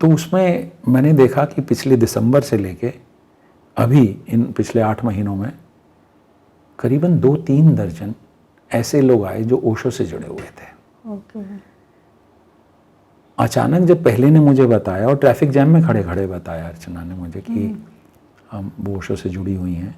तो उसमें मैंने देखा कि पिछले दिसंबर से लेके अभी इन पिछले 8 महीनों में करीबन 2-3 दर्जन ऐसे लोग आए जो ओशो से जुड़े हुए थे। ओके। अचानक जब पहले ने मुझे बताया, और ट्रैफिक जैम में खड़े खड़े बताया अर्चना ने मुझे कि हम वो ओशो से जुड़ी हुई हैं।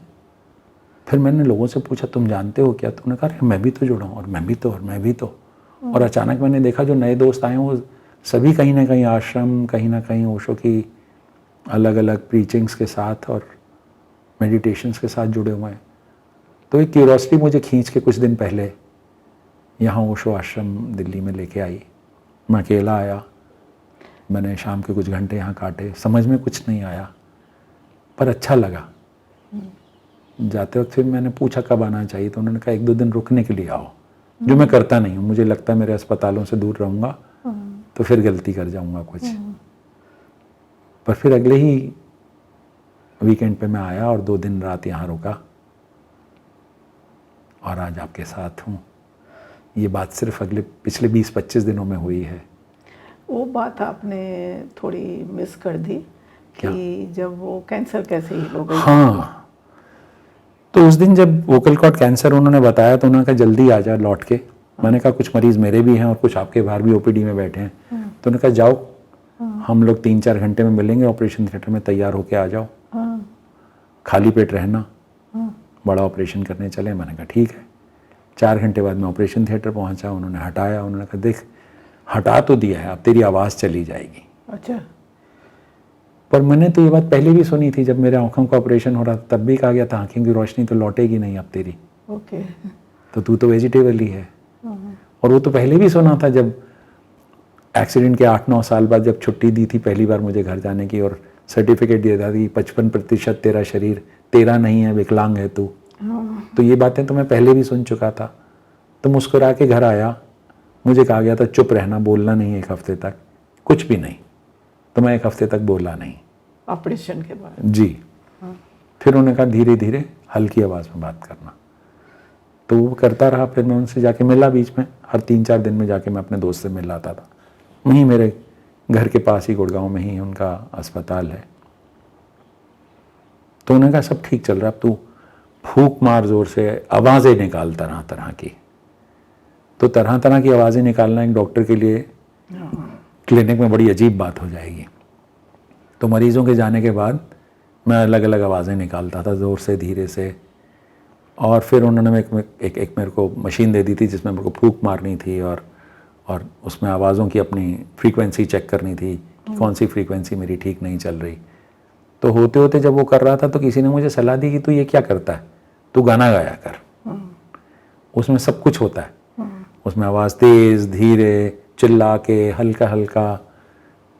फिर मैंने लोगों से पूछा तुम जानते हो क्या? तो उन्होंने कहा मैं भी तो जुड़ा हूँ, और मैं भी तो, और मैं भी तो। और अचानक मैंने देखा जो नए दोस्त आए हैं वो सभी कहीं ना कहीं आश्रम, कहीं ना कहीं ओशो की अलग अलग प्रीचिंग्स के साथ और मेडिटेशंस के साथ जुड़े हुए हैं। तो एक क्यूरोसिटी मुझे खींच के कुछ दिन पहले यहाँ ओशो आश्रम दिल्ली में लेके आई। मैं अकेला आया, मैंने शाम के कुछ घंटे यहाँ काटे, समझ में कुछ नहीं आया पर अच्छा लगा। जाते वक्त फिर मैंने पूछा कब आना चाहिए, तो उन्होंने कहा 1-2 दिन रुकने के लिए आओ, जो मैं करता नहीं हूँ। मुझे लगता है मेरे अस्पतालों से दूर रहूँगा तो फिर गलती कर जाऊँगा कुछ। पर फिर अगले ही वीकेंड पे मैं आया और 2 दिन रात यहाँ रुका और आज आपके साथ हूँ। ये बात सिर्फ पिछले 20-25 दिनों में हुई है। वो बात आपने थोड़ी मिस कर दी कि जब वो कैंसर कैसे हील हो गई। हाँ, तो उस दिन जब वोकल कॉर्ड कैंसर उन्होंने बताया तो उन्होंने कहा जल्दी आ जा लौट के। मैंने कहा कुछ मरीज़ मेरे भी हैं और कुछ आपके बाहर भी ओपीडी में बैठे हैं। तो उन्होंने कहा जाओ, हम लोग 3-4 घंटे में मिलेंगे ऑपरेशन थिएटर में, तैयार होके आ जाओ, खाली पेट रहना, बड़ा ऑपरेशन करने चले। मैंने कहा ठीक है। 4 घंटे बाद मैं ऑपरेशन थिएटर पहुंचा, उन्होंने हटाया। उन्होंने कहा देख हटा तो दिया है, अब तेरी आवाज़ चली जाएगी। अच्छा। पर मैंने तो ये बात पहले भी सुनी थी, जब मेरे आँखों का ऑपरेशन हो रहा था तब भी कहा गया था आँखें की रोशनी तो लौटेगी नहीं अब तेरी। ओके। तो तू तो वेजिटेबल ही है। और वो तो पहले भी सुना था, जब एक्सीडेंट के 8-9 साल बाद जब छुट्टी दी थी पहली बार मुझे घर जाने की और सर्टिफिकेट दिया था कि 55% तेरा शरीर तेरा नहीं है, विकलांग है तू। तो ये बातें तो मैं पहले भी सुन चुका था। तो मुस्कुरा के घर आया, मुझे कहा गया था चुप रहना, बोलना नहीं 1 हफ्ते तक, कुछ भी नहीं। तो मैं 1 हफ्ते तक बोला नहीं ऑपरेशन के बाद जी। फिर उन्होंने कहा धीरे धीरे हल्की आवाज़ में बात करना, तो वो करता रहा। फिर मैं उनसे जाके मिला बीच में, हर 3-4 दिन में जाके मैं अपने दोस्त से मिल आता था। वहीं मेरे घर के पास ही गुड़गांव में ही उनका अस्पताल है। तो उन्होंने कहा सब ठीक चल रहा, अब तू फूंक मार जोर से, आवाज़ें निकाल तरह तरह की। तो तरह तरह की आवाज़ें निकालना एक डॉक्टर के लिए क्लिनिक में बड़ी अजीब बात हो जाएगी। तो मरीज़ों के जाने के बाद मैं अलग अलग आवाज़ें निकालता था, ज़ोर से, धीरे से। और फिर उन्होंने एक मेरे को मशीन दे दी थी जिसमें मेरे को फूंक मारनी थी और उसमें आवाज़ों की अपनी फ्रीक्वेंसी चेक करनी थी कि कौन सी फ्रीक्वेंसी मेरी ठीक नहीं चल रही। तो होते होते जब वो कर रहा था तो किसी ने मुझे सलाह दी कि तू ये क्या करता है, तू गाना गाया कर, उसमें सब कुछ होता है। उसमें आवाज़ तेज़, धीरे, चिल्ला के, हल्का हल्का,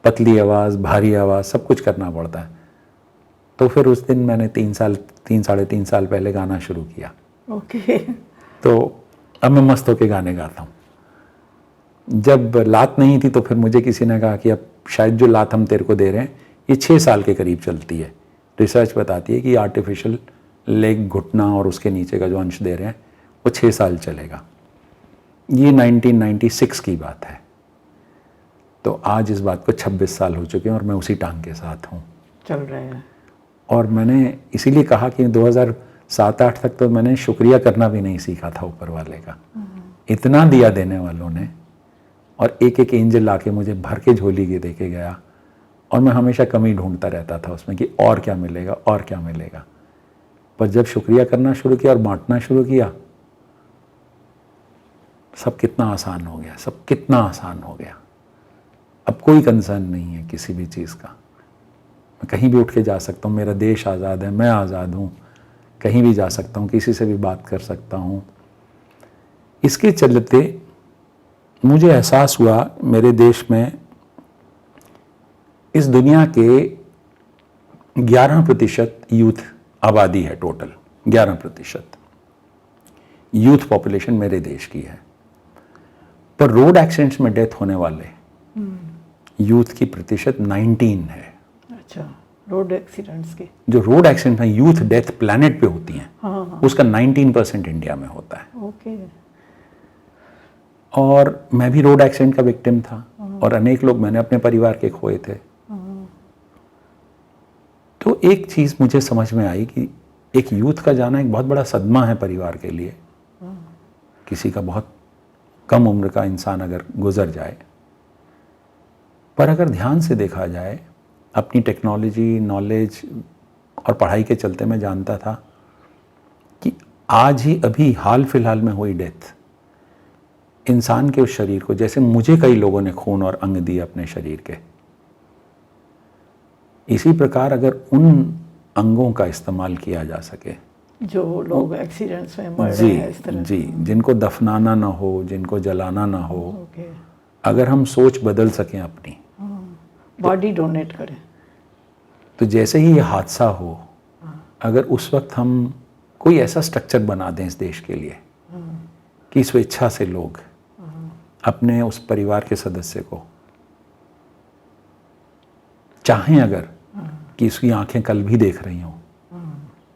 पतली आवाज़, भारी आवाज़, सब कुछ करना पड़ता है। तो फिर उस दिन मैंने 3-3.5 साल पहले गाना शुरू किया। ओके। तो अब मैं मस्त होके गाने गाता हूँ। जब लात नहीं थी तो फिर मुझे किसी ने कहा कि अब शायद जो लात हम तेरे को दे रहे हैं ये 6 साल के करीब चलती है। रिसर्च बताती है कि आर्टिफिशियल लेग, घुटना और उसके नीचे का जो अंश दे रहे हैं वो 6 साल चलेगा। ये 1996 की बात है। तो आज इस बात को 26 साल हो चुके हैं और मैं उसी टांग के साथ हूँ, चल रहे हैं। और मैंने इसीलिए कहा कि 2007-8 तक तो मैंने शुक्रिया करना भी नहीं सीखा था ऊपर वाले का। इतना दिया देने वालों ने, और एक एक एंजल लाके मुझे भर के झोली के दे के गया, और मैं हमेशा कमी ढूंढता रहता था उसमें कि और क्या मिलेगा, और क्या मिलेगा। पर जब शुक्रिया करना शुरू किया और बांटना शुरू किया, सब कितना आसान हो गया, सब कितना आसान हो गया। अब कोई कंसर्न नहीं है किसी भी चीज़ का। मैं कहीं भी उठ के जा सकता हूँ, मेरा देश आज़ाद है, मैं आज़ाद हूँ, कहीं भी जा सकता हूँ, किसी से भी बात कर सकता हूँ। इसके चलते मुझे एहसास हुआ मेरे देश में इस दुनिया के 11% यूथ आबादी है, टोटल 11% यूथ पॉपुलेशन मेरे देश की है। पर रोड एक्सीडेंट्स में डेथ होने वाले यूथ की प्रतिशत 19 है। अच्छा, रोड एक्सीडेंट्स की, जो रोड एक्सीडेंट में यूथ डेथ प्लैनेट पे होती हैं, हाँ। उसका 19% इंडिया में होता है। ओके। और मैं भी रोड एक्सीडेंट का विक्टिम था, और अनेक लोग मैंने अपने परिवार के खोए थे। तो एक चीज़ मुझे समझ में आई कि एक यूथ का जाना एक बहुत बड़ा सदमा है परिवार के लिए। किसी का बहुत कम उम्र का इंसान अगर गुजर जाए, पर अगर ध्यान से देखा जाए, अपनी टेक्नोलॉजी, नॉलेज और पढ़ाई के चलते मैं जानता था कि आज ही अभी हाल फिलहाल में हुई डेथ इंसान के उस शरीर को, जैसे मुझे कई लोगों ने खून और अंग दिए अपने शरीर के, इसी प्रकार अगर उन अंगों का इस्तेमाल किया जा सके जो लोग एक्सीडेंट्स में मर जी रहे हैं इस तरह जी, जिनको दफनाना ना हो, जिनको जलाना ना हो, ओके, अगर हम सोच बदल सकें अपनी, बॉडी डोनेट करें। तो जैसे ही ये हादसा हो, अगर उस वक्त हम कोई ऐसा स्ट्रक्चर बना दें इस देश के लिए कि स्वेच्छा से लोग अपने उस परिवार के सदस्य को चाहें अगर कि उसकी आंखें कल भी देख रही हों,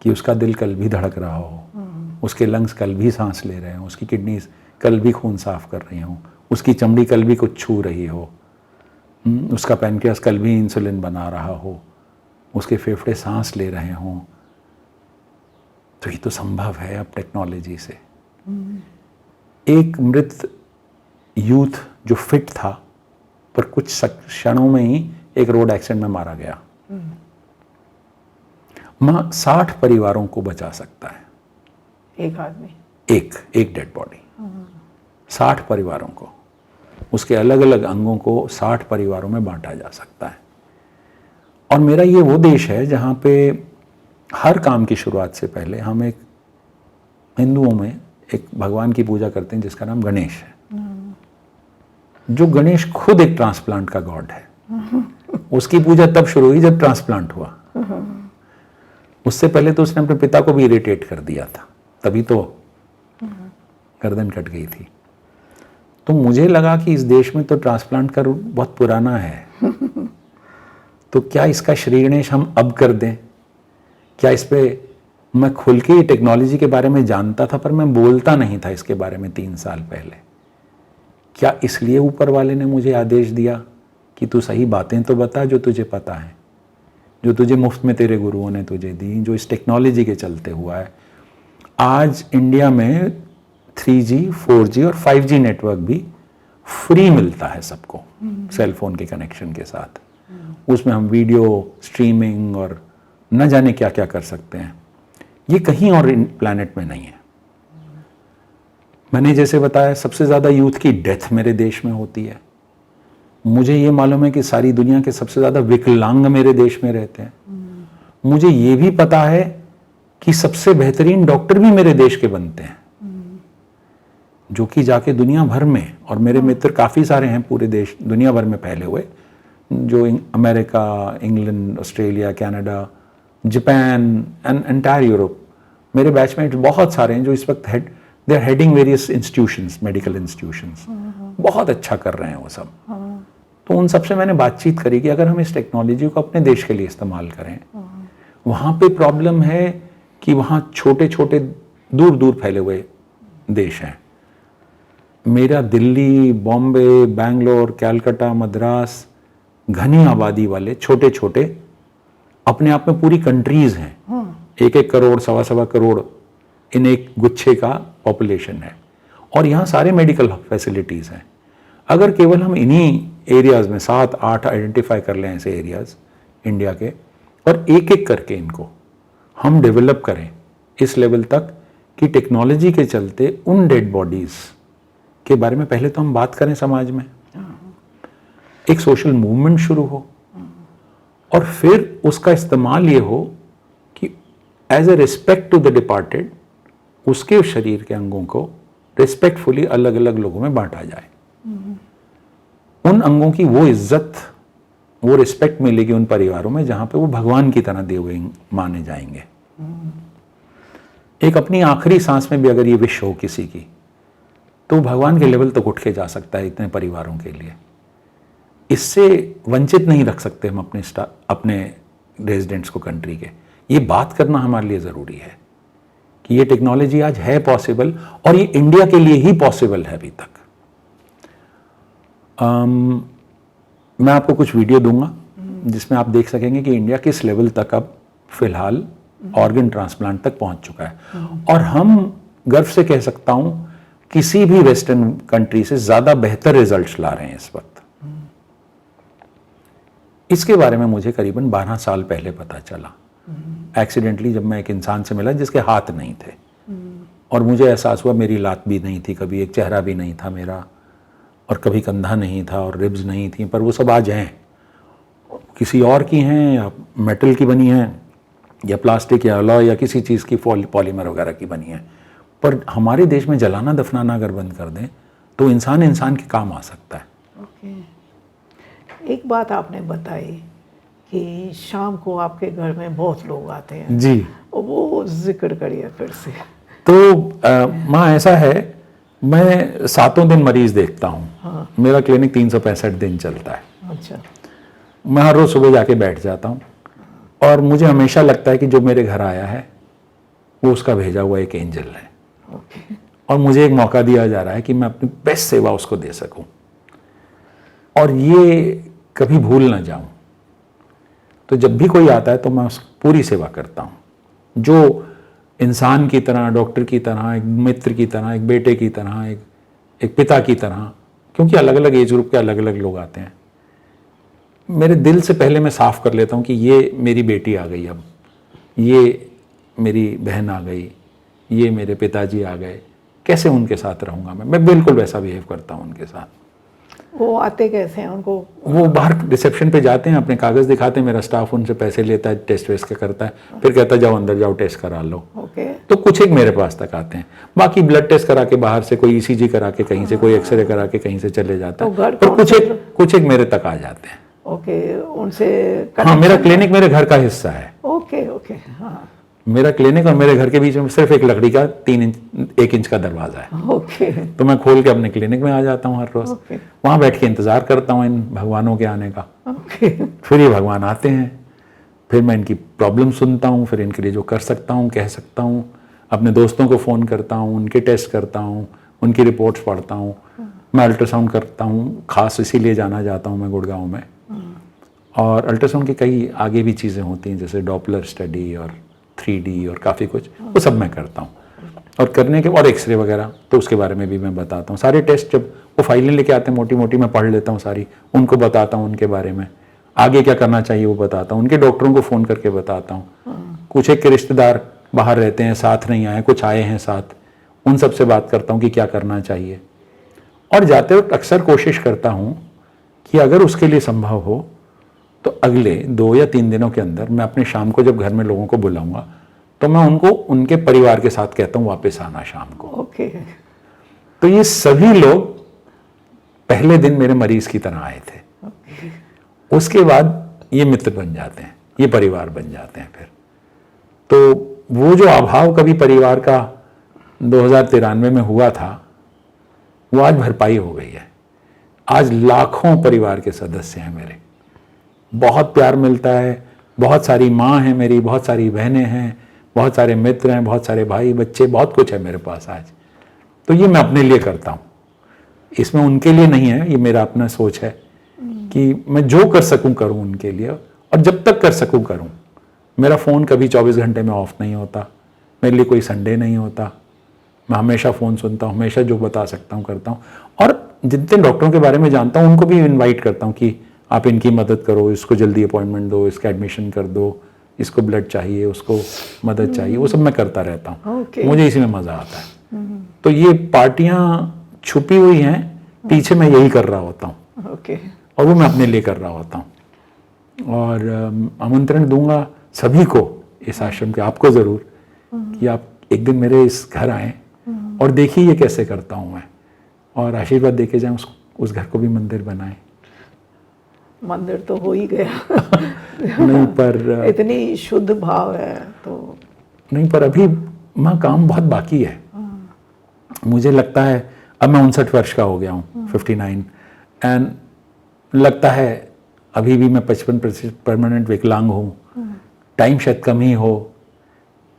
कि उसका दिल कल भी धड़क रहा हो, उसके लंग्स कल भी सांस ले रहे हों, उसकी किडनीज कल भी खून साफ कर रही हों, उसकी चमड़ी कल भी कुछ छू रही हो, उसका पैनक्रियास कल भी इंसुलिन बना रहा हो, उसके फेफड़े सांस ले रहे हों, तो ये तो संभव है अब टेक्नोलॉजी से। एक मृत यूथ जो फिट था, पर कुछ क्षणों में ही एक रोड एक्सीडेंट में मारा गया, 60 परिवारों को बचा सकता है एक आदमी, एक डेड बॉडी, 60 परिवारों को, उसके अलग अलग अंगों को 60 परिवारों में बांटा जा सकता है। और मेरा ये वो देश है जहाँ पे हर काम की शुरुआत से पहले हम एक हिंदुओं में एक भगवान की पूजा करते हैं जिसका नाम गणेश है, जो गणेश खुद एक ट्रांसप्लांट का गॉड है। उसकी पूजा तब शुरू हुई जब ट्रांसप्लांट हुआ, उससे पहले तो उसने अपने पिता को भी इरिटेट कर दिया था, तभी तो गर्दन कट गई थी। तो मुझे लगा कि इस देश में तो ट्रांसप्लांट का रूट बहुत पुराना है, तो क्या इसका श्री गणेश हम अब कर दें? क्या इस पे मैं खुल के टेक्नोलॉजी के बारे में जानता था, पर मैं बोलता नहीं था इसके बारे में 3 साल पहले। क्या इसलिए ऊपर वाले ने मुझे आदेश दिया कि तू सही बातें तो बता जो तुझे पता है, जो तुझे मुफ्त में तेरे गुरुओं ने तुझे दी, जो इस टेक्नोलॉजी के चलते हुआ है। आज इंडिया में 3G, 4G और 5G नेटवर्क भी फ्री मिलता है सबको, सेल फोन के कनेक्शन के साथ। उसमें हम वीडियो स्ट्रीमिंग और न जाने क्या क्या कर सकते हैं। ये कहीं और प्लैनेट में नहीं है। मैंने जैसे बताया, सबसे ज़्यादा यूथ की डेथ मेरे देश में होती है। मुझे ये मालूम है कि सारी दुनिया के सबसे ज़्यादा विकलांग मेरे देश में रहते हैं। मुझे ये भी पता है कि सबसे बेहतरीन डॉक्टर भी मेरे देश के बनते हैं, जो कि जाके दुनिया भर में, और मेरे मित्र काफ़ी सारे हैं पूरे देश दुनिया भर में फैले हुए, जो America, England, Australia, Canada, Japan and entire Europe, मेरे बैचमेट्स बहुत सारे हैं जो इस वक्त they are heading various institutions, medical institutions, बहुत अच्छा कर रहे हैं वो सब। तो उन सबसे मैंने बातचीत करी कि अगर हम इस टेक्नोलॉजी को अपने देश के लिए इस्तेमाल करें, वहाँ पे प्रॉब्लम है कि वहाँ छोटे छोटे दूर दूर फैले हुए देश हैं। मेरा दिल्ली, बॉम्बे, बैंगलोर, कलकत्ता, मद्रास, घनी आबादी वाले छोटे छोटे अपने आप में पूरी कंट्रीज हैं। 1-1 करोड़, 1.25 करोड़ इन एक गुच्छे का पॉपुलेशन है, और यहाँ सारे मेडिकल फैसिलिटीज़ हैं। अगर केवल हम इन्हीं एरियाज़ में 7-8 आइडेंटिफाई कर लें ऐसे एरियाज़ इंडिया के, और एक एक करके इनको हम डेवलप करें इस लेवल तक कि टेक्नोलॉजी के चलते उन डेड बॉडीज़ के बारे में पहले तो हम बात करें, समाज में एक सोशल मूवमेंट शुरू हो, और फिर उसका इस्तेमाल ये हो कि as a respect to the departed उसके शरीर के अंगों को रिस्पेक्टफुली अलग अलग लोगों में बांटा जाए। उन अंगों की वो इज्जत, वो रिस्पेक्ट मिलेगी उन परिवारों में जहां पे वो भगवान की तरह दिए हुए माने जाएंगे। एक अपनी आखिरी सांस में भी अगर ये विश हो किसी की, तो भगवान के लेवल तक उठ के जा सकता है इतने परिवारों के लिए। इससे वंचित नहीं रख सकते हम अपने रेजिडेंट्स को कंट्री के। ये बात करना हमारे लिए ज़रूरी है कि ये टेक्नोलॉजी आज है पॉसिबल, और ये इंडिया के लिए ही पॉसिबल है अभी तक। मैं आपको कुछ वीडियो दूंगा जिसमें आप देख सकेंगे कि इंडिया किस लेवल तक अब फिलहाल ऑर्गन ट्रांसप्लांट तक पहुंच चुका है। और हम गर्व से कह सकता हूं किसी भी वेस्टर्न कंट्री से ज़्यादा बेहतर रिजल्ट्स ला रहे हैं इस वक्त। इसके बारे में मुझे करीबन 12 साल पहले पता चला, एक्सीडेंटली, जब मैं एक इंसान से मिला जिसके हाथ नहीं थे, और मुझे एहसास हुआ मेरी लात भी नहीं थी, कभी एक चेहरा भी नहीं था मेरा, और कभी कंधा नहीं था और रिब्स नहीं थी, पर वो सब आज हैं। किसी और की हैं या मेटल की बनी हैं या प्लास्टिक या अलॉय या किसी चीज़ की पॉलीमर वगैरह की बनी है, पर हमारे देश में जलाना दफनाना अगर बंद कर दें तो इंसान इंसान के काम आ सकता है। एक बात आपने बताई कि शाम को आपके घर में बहुत लोग आते हैं जी, वो जिक्र करिए फिर से। तो माँ ऐसा है, मैं 7 दिन मरीज देखता हूँ। हाँ। मेरा क्लिनिक 365 दिन चलता है। अच्छा। मैं हर रोज सुबह जाके बैठ जाता हूँ और मुझे हमेशा लगता है कि जो मेरे घर आया है वो उसका भेजा हुआ एक एंजल है। ओके। और मुझे एक मौका दिया जा रहा है कि मैं अपनी बेस्ट सेवा उसको दे सकूं और ये कभी भूल ना जाऊं। तो जब भी कोई आता है तो मैं उसकी पूरी सेवा करता हूं, जो इंसान की तरह, डॉक्टर की तरह, एक मित्र की तरह, एक बेटे की तरह, एक पिता की तरह, क्योंकि अलग अलग एज ग्रुप के अलग अलग लोग आते हैं। मेरे दिल से पहले मैं साफ कर लेता हूं कि ये मेरी बेटी आ गई, अब ये मेरी बहन आ गई, ये मेरे पिताजी आ गए, कैसे उनके साथ रहूंगा मैं बिल्कुल वैसा बिहेव करता हूं उनके साथ। वो आते कैसे हैं उनको? वो बाहर रिसेप्शन पे जाते हैं, अपने कागज दिखाते हैं, मेरा स्टाफ उनसे पैसे लेता है, टेस्ट वेस्ट का करता है, फिर कहता है जाओ अंदर जाओ टेस्ट करा लो। ओके। तो कुछ एक मेरे पास तक आते हैं, बाकी ब्लड टेस्ट करा के बाहर से, कोई ईसीजी करा के कहीं से, कोई एक्सरे करा के कहीं से चले जाता है, और कुछ एक मेरे तक आ जाते हैं। ओके, उनसे हाँ, मेरा क्लिनिक मेरे घर का हिस्सा है। Okay okay. हाँ, मेरा क्लिनिक और मेरे घर के बीच में सिर्फ एक लकड़ी का 1 इंच का दरवाजा है। ओके। तो मैं खोल के अपने क्लिनिक में आ जाता हूँ हर रोज। वहां बैठ के इंतजार करता हूँ इन भगवानों के आने का। फिर ये भगवान आते हैं, फिर मैं इनकी प्रॉब्लम सुनता हूँ, फिर इनके लिए जो कर सकता हूँ कह सकता हूँ, अपने दोस्तों को फ़ोन करता हूँ, उनके टेस्ट करता हूँ, उनकी रिपोर्ट्स पढ़ता हूँ। मैं अल्ट्रासाउंड करता हूँ, खास इसीलिए जाना जाता हूँ मैं गुड़गांव में। और अल्ट्रासाउंड की कई आगे भी चीज़ें होती हैं, जैसे डॉपलर स्टडी और 3D और काफ़ी कुछ, वो सब मैं करता हूँ। और करने के और एक्सरे वगैरह, तो उसके बारे में भी मैं बताता हूँ। सारे टेस्ट जब वो फाइलें लेके आते हैं मोटी मोटी, मैं पढ़ लेता हूँ सारी, उनको बताता हूँ उनके बारे में, आगे क्या करना चाहिए वो बताता हूँ, उनके डॉक्टरों को फ़ोन करके बताता हूँ। कुछ एक के रिश्तेदार बाहर रहते हैं, साथ नहीं आए, कुछ आए हैं साथ, उन सब से बात करता हूँ कि क्या करना चाहिए। और जाते वक्त अक्सर कोशिश करता हूँ कि अगर उसके लिए संभव हो तो अगले 2 या 3 दिनों के अंदर मैं अपने शाम को जब घर में लोगों को बुलाऊंगा तो मैं उनको उनके परिवार के साथ कहता हूँ वापस आना शाम को। ओके। तो ये सभी लोग पहले दिन मेरे मरीज की तरह आए थे। उसके बाद ये मित्र बन जाते हैं, ये परिवार बन जाते हैं। फिर तो वो जो अभाव कभी परिवार का 2093 में हुआ था, वो आज भरपाई हो गई है। आज लाखों परिवार के सदस्य हैं मेरे, बहुत प्यार मिलता है, बहुत सारी माँ हैं मेरी, बहुत सारी बहनें हैं, बहुत सारे मित्र हैं, बहुत सारे भाई बच्चे, बहुत कुछ है मेरे पास आज। तो ये मैं अपने लिए करता हूँ, इसमें उनके लिए नहीं है, ये मेरा अपना सोच है कि मैं जो कर सकूँ करूँ उनके लिए, और जब तक कर सकूँ करूँ। मेरा फ़ोन कभी 24 घंटे में ऑफ नहीं होता, मेरे लिए कोई संडे नहीं होता, मैं हमेशा फ़ोन सुनता हूँ, हमेशा जो बता सकता हूँ करता हूँ। और जितने डॉक्टरों के बारे में जानता हूँ उनको भी इन्वाइट करता हूँ कि आप इनकी मदद करो, इसको जल्दी अपॉइंटमेंट दो, इसका एडमिशन कर दो, इसको ब्लड चाहिए, उसको मदद चाहिए, वो सब मैं करता रहता हूँ। मुझे इसी में मज़ा आता है। तो ये पार्टियाँ छुपी हुई हैं, पीछे मैं यही कर रहा होता हूँ, और वो मैं अपने लिए कर रहा होता हूँ। और आमंत्रण दूंगा सभी को इस आश्रम के, आपको ज़रूर, कि आप एक दिन मेरे इस घर आएँ और देखिए ये कैसे करता हूँ मैं, और आशीर्वाद देके जाएँ, उस घर को भी मंदिर बनाएं। मंदिर तो हो ही गया नहीं, पर इतनी शुद्ध भाव है तो नहीं, पर अभी माँ काम बहुत बाकी है। मुझे लगता है अब मैं 59 वर्ष का हो गया हूँ, 59, एंड लगता है अभी भी मैं 55% परमानेंट विकलांग हूँ। टाइम शायद कम ही हो,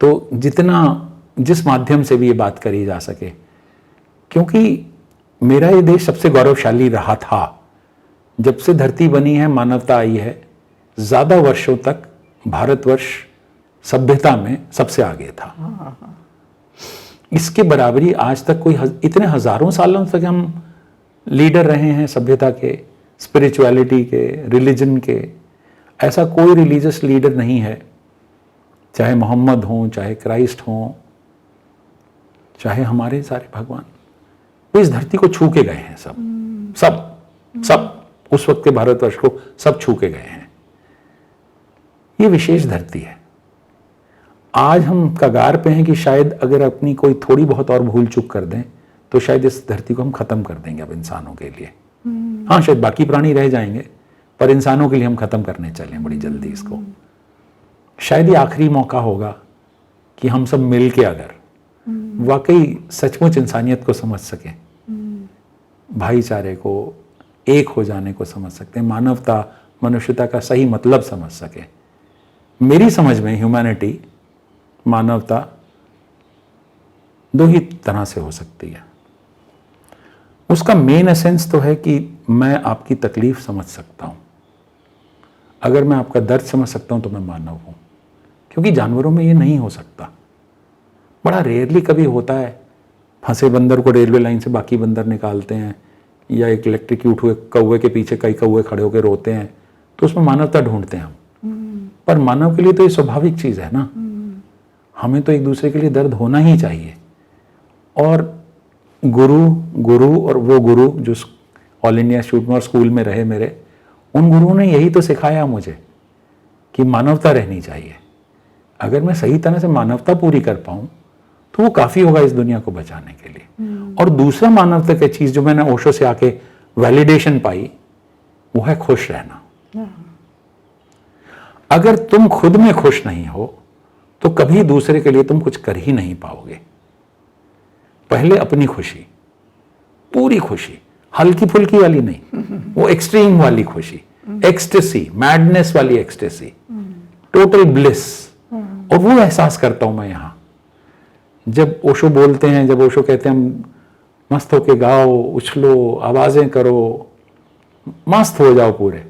तो जिस माध्यम से भी ये बात करी जा सके, क्योंकि मेरा ये देश सबसे गौरवशाली रहा था। जब से धरती बनी है, मानवता आई है, ज़्यादा वर्षों तक भारतवर्ष सभ्यता में सबसे आगे था। इसके बराबरी आज तक कोई इतने हजारों सालों तक हम लीडर रहे हैं सभ्यता के, स्पिरिचुअलिटी के, रिलीजन के। ऐसा कोई रिलीजियस लीडर नहीं है, चाहे मोहम्मद हों, चाहे क्राइस्ट हों, चाहे हमारे सारे भगवान, वो इस धरती को छू के गए हैं। सब उस वक्त के भारतवर्ष को सब छू के गए हैं। ये विशेष धरती है। आज हम कगार पे हैं कि शायद अगर अपनी कोई थोड़ी बहुत और भूल चूक कर दें तो शायद इस धरती को हम खत्म कर देंगे अब इंसानों के लिए। हाँ, शायद बाकी प्राणी रह जाएंगे, पर इंसानों के लिए हम खत्म करने चले बड़ी जल्दी इसको। शायद ये आखिरी मौका होगा कि हम सब मिल के अगर वाकई सचमुच इंसानियत को समझ सके, भाईचारे को, एक हो जाने को समझ सकते हैं, मानवता, मनुष्यता का सही मतलब समझ सके। मेरी समझ में ह्यूमैनिटी, मानवता दो ही तरह से हो सकती है। उसका मेन एसेंस तो है कि मैं आपकी तकलीफ समझ सकता हूं। अगर मैं आपका दर्द समझ सकता हूं तो मैं मानव हूं, क्योंकि जानवरों में ये नहीं हो सकता। बड़ा रेयरली कभी होता है, फंसे बंदर को रेलवे लाइन से बाकी बंदर निकालते हैं, या एक इलेक्ट्रिक्यूट हुए कौवे के पीछे कई कौवे खड़े होकर रोते हैं, तो उसमें मानवता ढूंढते हैं हम। पर मानव के लिए तो ये स्वाभाविक चीज़ है ना, हमें तो एक दूसरे के लिए दर्द होना ही चाहिए। और गुरु और वो गुरु जो ऑल इंडिया इंस्टीट्यूट में और स्कूल में रहे मेरे, उन गुरुओं ने यही तो सिखाया मुझे कि मानवता रहनी चाहिए। अगर मैं सही तरह से मानवता पूरी कर पाऊँ तो वो काफ़ी होगा इस दुनिया को बचाने के लिए। और दूसरा मानवता की चीज़ जो मैंने ओशो से आके वैलिडेशन पाई, वो है खुश रहना। अगर तुम खुद में खुश नहीं हो तो कभी दूसरे के लिए तुम कुछ कर ही नहीं पाओगे। पहले अपनी खुशी, पूरी खुशी, हल्की फुल्की वाली नहीं, वो एक्सट्रीम वाली खुशी, एक्सटेसी, मैडनेस वाली एक्सटेसी, टोटल ब्लिस। और वो एहसास करता हूं मैं यहां जब ओशो बोलते हैं, जब ओशो कहते हैं हम मस्त होके गाओ, उछलो, आवाजें करो, मस्त हो जाओ पूरे।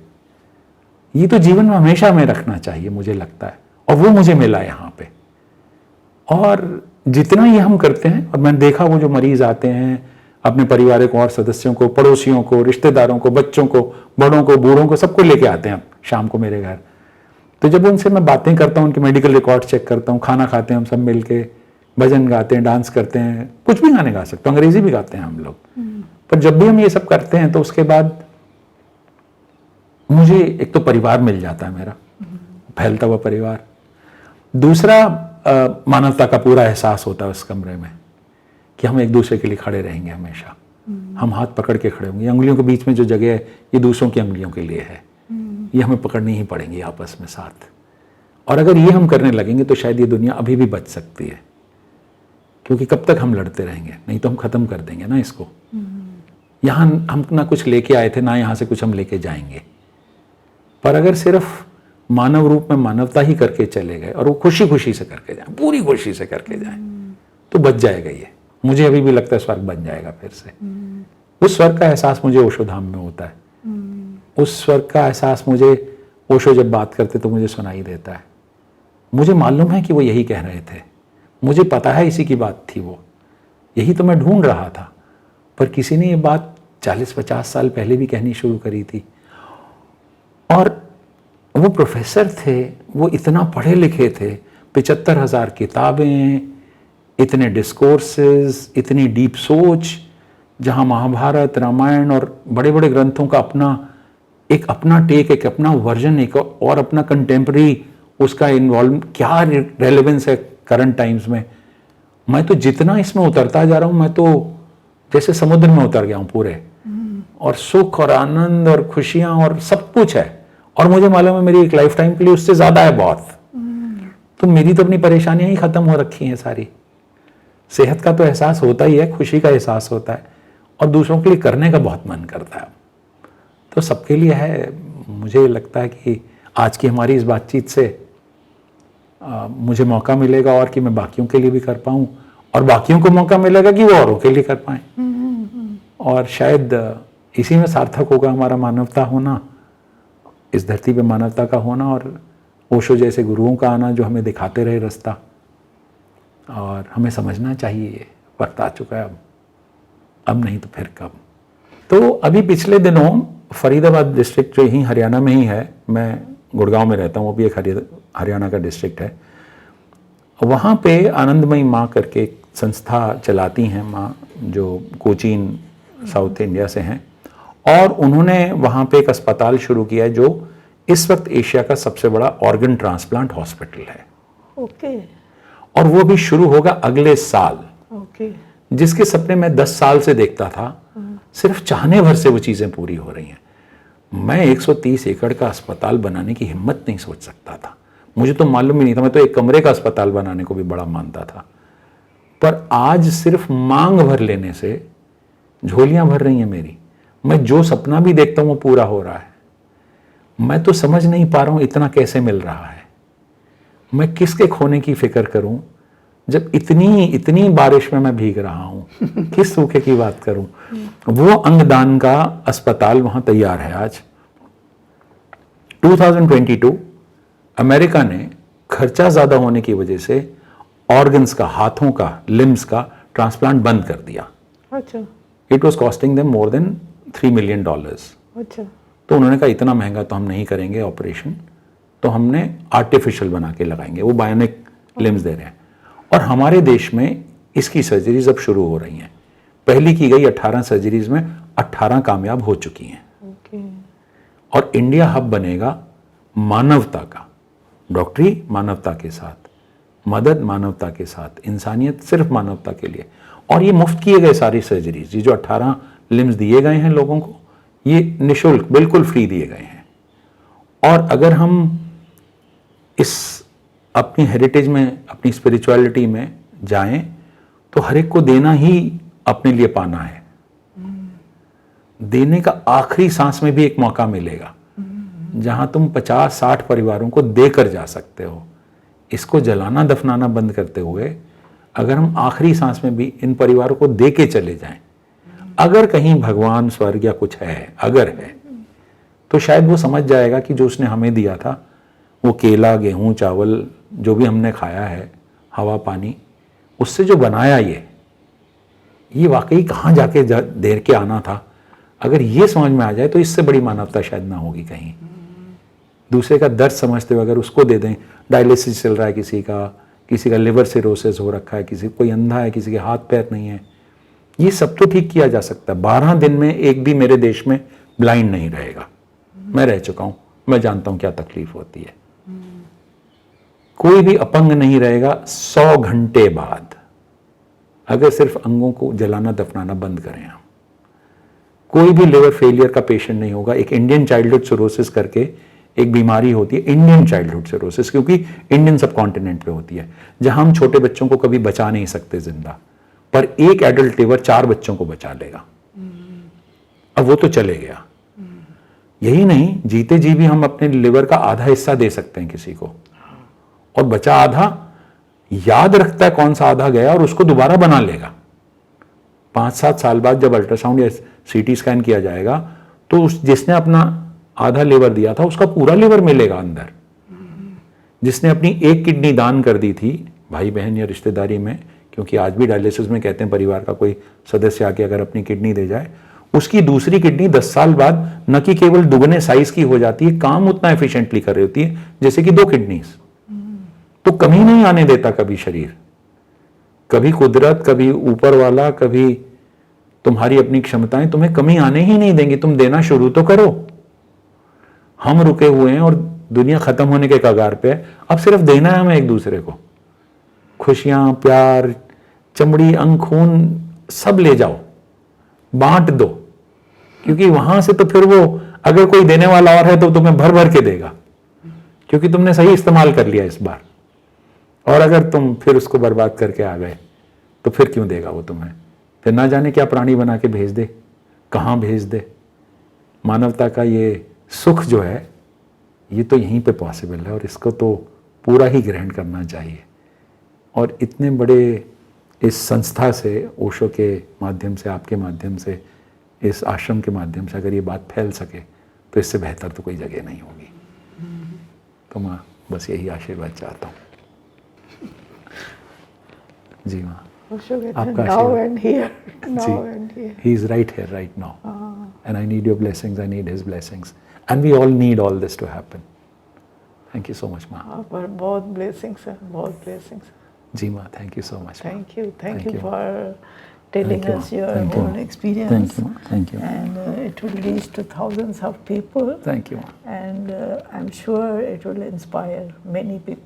ये तो जीवन में हमेशा में रखना चाहिए मुझे लगता है, और वो मुझे मिला यहां पे। और जितना ये हम करते हैं, और मैंने देखा वो जो मरीज आते हैं, अपने परिवार को और सदस्यों को, पड़ोसियों को, रिश्तेदारों को, बच्चों को, बड़ों को, बूढ़ों को, सबको लेके आते हैं शाम को मेरे घर। तो जब उनसे मैं बातें करता हूँ, उनके मेडिकल रिकॉर्ड चेक करता हूँ, खाना खाते हैं हम सब मिलके, भजन गाते हैं, डांस करते हैं, कुछ भी गाने गा सकते हैं, अंग्रेजी भी गाते हैं हम लोग। पर जब भी हम ये सब करते हैं तो उसके बाद मुझे एक तो परिवार मिल जाता है मेरा, फैलता हुआ परिवार। दूसरा मानवता का पूरा एहसास होता है उस कमरे में कि हम एक दूसरे के लिए खड़े रहेंगे हमेशा। हम हाथ पकड़ के खड़े होंगे। अंगुलियों के बीच में जो जगह है ये दूसरों की अंगुलियों के लिए है, ये हमें पकड़नी ही पड़ेंगी आपस में साथ। और अगर ये हम करने लगेंगे तो शायद ये दुनिया अभी भी बच सकती है, क्योंकि कब तक हम लड़ते रहेंगे, नहीं तो हम खत्म कर देंगे ना इसको। यहाँ हम ना कुछ लेके आए थे, ना यहाँ से कुछ हम लेके जाएंगे। पर अगर सिर्फ मानव रूप में मानवता ही करके चले गए और वो खुशी खुशी से करके जाए, पूरी खुशी से करके जाए, तो बच जाएगा ये। मुझे अभी भी लगता है स्वर्ग बन जाएगा फिर से। उस स्वर्ग का एहसास मुझे ओशो धाम में होता है। उस स्वर्ग का एहसास मुझे ओशो जब बात करते तो मुझे सुनाई देता है। मुझे मालूम है कि वो यही कह रहे थे, मुझे पता है इसी की बात थी, वो यही तो मैं ढूंढ रहा था। पर किसी ने ये बात 40-50 साल पहले भी कहनी शुरू करी थी। और वो प्रोफेसर थे, वो इतना पढ़े लिखे थे, 75,000 किताबें, इतने डिस्कोर्सेस, इतनी डीप सोच, जहाँ महाभारत, रामायण और बड़े बड़े ग्रंथों का एक अपना टेक, एक अपना वर्जन, एक और अपना कंटेम्प्रेरी उसका इन्वॉल्व, क्या रेलेवेंस है करंट टाइम्स में। मैं तो जितना इसमें उतरता जा रहा हूँ, मैं तो जैसे समुद्र में उतर गया हूँ पूरे। और सुख और आनंद और खुशियाँ और सब कुछ है, और मुझे मालूम है मेरी एक लाइफ टाइम के लिए उससे ज़्यादा है बहुत। तो मेरी तो अपनी परेशानियाँ ही ख़त्म हो रखी हैं सारी। सेहत का तो एहसास होता ही है, खुशी का एहसास होता है, और दूसरों के लिए करने का बहुत मन करता है। तो सबके लिए है। मुझे लगता है कि आज की हमारी इस बातचीत से मुझे मौका मिलेगा और कि मैं बाकियों के लिए भी कर पाऊँ, और बाकियों को मौका मिलेगा कि वो औरों के लिए कर पाएँ। और शायद इसी में सार्थक होगा हमारा मानवता होना, इस धरती पे मानवता का होना, और ओशो जैसे गुरुओं का आना जो हमें दिखाते रहे रास्ता, और हमें समझना चाहिए ये वक्त आ चुका है अब नहीं तो फिर कब। तो अभी पिछले दिनों फरीदाबाद डिस्ट्रिक्ट जो ही हरियाणा में ही है, मैं गुड़गांव में रहता हूँ, वो भी एक हरियाणा का डिस्ट्रिक्ट है, वहाँ पे आनंदमयी माँ करके एक संस्था चलाती हैं माँ, जो कोचीन साउथ इंडिया से हैं, और उन्होंने वहाँ पे एक अस्पताल शुरू किया है जो इस वक्त एशिया का सबसे बड़ा ऑर्गन ट्रांसप्लांट हॉस्पिटल है। ओके। और वो भी शुरू होगा अगले साल। ओके। जिसके सपने मैं 10 साल से देखता था, सिर्फ चाहने भर से वो चीज़ें पूरी हो रही हैं। मैं 130 एकड़ का अस्पताल बनाने की हिम्मत नहीं सोच सकता था, मुझे तो मालूम ही नहीं था, मैं तो एक कमरे का अस्पताल बनाने को भी बड़ा मानता था। पर आज सिर्फ मांग भर लेने से झोलियां भर रही हैं मेरी। मैं जो सपना भी देखता हूं वो पूरा हो रहा है। मैं तो समझ नहीं पा रहा हूं इतना कैसे मिल रहा है। मैं किसके खोने की फिक्र करूं जब इतनी इतनी बारिश में मैं भीग रहा हूं। किस सूखे की बात करूं। वो अंगदान का अस्पताल वहां तैयार है आज। 2022 अमेरिका ने खर्चा ज्यादा होने की वजह से ऑर्गन्स का, हाथों का, लिम्स का ट्रांसप्लांट बंद कर दिया। अच्छा। It was costing them more than $3 million. अच्छा। तो उन्होंने कहा इतना महंगा तो हम नहीं करेंगे ऑपरेशन, तो हमने आर्टिफिशियल बना के लगाएंगे। वो बायोनिक लिम्स दे रहे हैं। और हमारे देश में इसकी सर्जरीज अब शुरू हो रही हैं। पहली की गई 18 सर्जरीज में 18 कामयाब हो चुकी हैं। ओके। और इंडिया हब बनेगा मानवता का, डॉक्टरी मानवता के साथ, मदद मानवता के साथ, इंसानियत सिर्फ मानवता के लिए। और ये मुफ्त किए गए सारी सर्जरीज, ये जो 18 लिम्स दिए गए हैं लोगों को, ये निशुल्क बिल्कुल फ्री दिए गए हैं। और अगर हम इस अपनी हेरिटेज में, अपनी स्पिरिचुअलिटी में जाएं तो हर एक को देना ही अपने लिए पाना है। देने का आखिरी सांस में भी एक मौका मिलेगा जहां तुम 50-60 परिवारों को देकर जा सकते हो। इसको जलाना दफनाना बंद करते हुए अगर हम आखिरी सांस में भी इन परिवारों को दे के चले जाएं, अगर कहीं भगवान, स्वर्ग या कुछ है, अगर है, तो शायद वो समझ जाएगा कि जो उसने हमें दिया था, वो केला, गेहूं, चावल जो भी हमने खाया है, हवा, पानी, उससे जो बनाया ये वाकई कहाँ जाके देर के आना था। अगर ये समझ में आ जाए तो इससे बड़ी मानवता शायद ना होगी कहीं। दूसरे का दर्द समझते हुए अगर उसको दे दें, डायलिसिस चल रहा है किसी का लिवर सिरोसिस हो रखा है, किसी कोई अंधा है, किसी के हाथ पैर नहीं है, ये सब तो ठीक किया जा सकता है। 12 दिन में एक भी मेरे देश में ब्लाइंड नहीं रहेगा। मैं रह चुका हूं, मैं जानता हूं क्या तकलीफ होती है। कोई भी अपंग नहीं रहेगा 100 घंटे बाद, अगर सिर्फ अंगों को जलाना दफनाना बंद करें हम। कोई भी लिवर फेलियर का पेशेंट नहीं होगा। एक इंडियन चाइल्डहुड सिरोसिस करके एक बीमारी होती है, इंडियन चाइल्डहुड सिरोसिस, क्योंकि इंडियन सब कॉन्टिनेंट पे होती है, जहां हम छोटे बच्चों को कभी बचा नहीं सकते जिंदा, पर एक एडल्ट लिवर 4 बच्चों को बचा लेगा। अब वो तो चले गया। यही नहीं, जीते जी भी हम अपने लिवर का आधा हिस्सा दे सकते हैं किसी को, और बचा आधा याद रखता है कौन सा आधा गया और उसको दोबारा बना लेगा। 5-7 साल बाद जब अल्ट्रासाउंड या सीटी स्कैन किया जाएगा तो जिसने अपना आधा लिवर दिया था उसका पूरा लिवर मिलेगा अंदर। जिसने अपनी एक किडनी दान कर दी थी भाई बहन या रिश्तेदारी में, क्योंकि आज भी डायलिसिस में कहते हैं परिवार का कोई सदस्य आके अगर अपनी किडनी दे जाए, उसकी दूसरी किडनी 10 साल बाद न कि केवल दुगने साइज की हो जाती है, काम उतना एफिशिएंटली कर रही होती है जैसे कि 2 किडनीज। तो कमी नहीं आने देता कभी शरीर, कभी कुदरत, कभी ऊपर वाला, कभी तुम्हारी अपनी क्षमताएं तुम्हें कमी आने ही नहीं देंगी। तुम देना शुरू तो करो। हम रुके हुए हैं और दुनिया खत्म होने के कगार पे है। अब सिर्फ देना है हमें एक दूसरे को, खुशियां, प्यार, चमड़ी, अंग, खून सब ले जाओ, बांट दो, क्योंकि वहां से तो फिर वो अगर कोई देने वाला और है तो तुम्हें भर भर के देगा, क्योंकि तुमने सही इस्तेमाल कर लिया इस बार। और अगर तुम फिर उसको बर्बाद करके आ गए तो फिर क्यों देगा वो तुम्हें? फिर ना जाने क्या प्राणी बना के भेज दे, कहाँ भेज दे। मानवता का ये सुख जो है ये तो यहीं पे पॉसिबल है, और इसको तो पूरा ही ग्रहण करना चाहिए। और इतने बड़े इस संस्था से, ओशो के माध्यम से, आपके माध्यम से, इस आश्रम के माध्यम से अगर ये बात फैल सके तो इससे बेहतर तो कोई जगह नहीं होगी। तो माँ बस यही आशीर्वाद चाहता हूँ। जी माँ, आपका now आशीर्वाद। and here, now ji, and here. he is right here, right now. And I need your blessings, I need his blessings. And we all need all this to happen. Thank you so much, माँ। हाँ, पर बहुत blessings है, बहुत blessings। जी माँ, thank you so much, माँ। Thank you you, for telling Thank you, us ma'am. your Thank you, whole ma'am. experience. Thank you, ma'am. Thank you. And it will reach to thousands of people. Thank you, ma'am. And I'm sure it will inspire many people.